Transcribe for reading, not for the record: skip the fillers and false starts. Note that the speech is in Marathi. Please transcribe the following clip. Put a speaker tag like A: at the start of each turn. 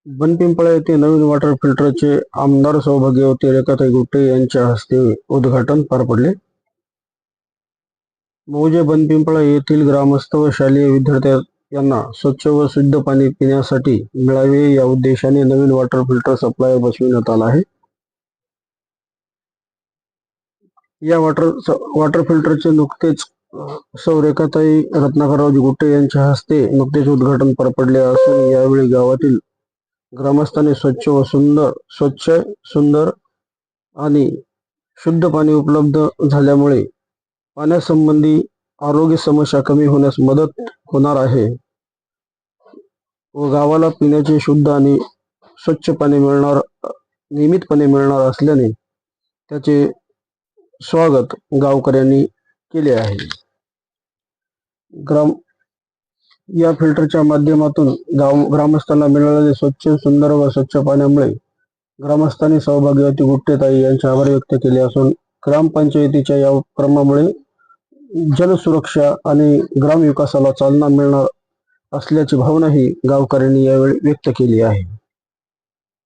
A: बनपिंपळा येथे नवीन वॉटर फिल्टरचे आमदार सौभाग्यवती रेखाताई गुट्टे यांच्या हस्ते उद्घाटन पार पडले. मौजे बनपिंपळा येथील ग्रामस्थ व शालेय विद्यार्थी यांना स्वच्छ व शुद्ध पाणी पिण्यासाठी मिळावे या उद्देशाने नवीन वॉटर फिल्टर सप्लायर बसविण्यात आला आहे. या वॉटर फिल्टरचे नुकतेच सौ रेखाताई रत्नाकररावजी गुट्टे यांच्या हस्ते नुकतेच उद्घाटन पार पडले असून यावेळी गावातील ग्रामस्थांनी स्वच्छ सुंदर आणि शुद्ध पाणी उपलब्ध झाल्यामुळे पाण्यासंबंधी आरोग्य समस्या कमी होण्यास मदत होणार आहे व गावाला पिण्याचे शुद्ध आणि स्वच्छ पाणी नियमितपणे मिळणार असल्याने त्याचे स्वागत गावकऱ्यांनी केले आहे. या फिल्टरच्या माध्यमातून ग्रामस्थांना मिळालेले स्वच्छ सुंदर व स्वच्छ पाण्यामुळे ग्रामस्थांनी सौभाग्यवती गुट्टेताई यांचे आभार व्यक्त केले असून ग्रामपंचायतीच्या या उपक्रमामुळे जनसुरक्षा आणि ग्रामविकासाला चालना मिळणार असल्याची भावनाही गावकऱ्यांनी यावेळी व्यक्त केली आहे.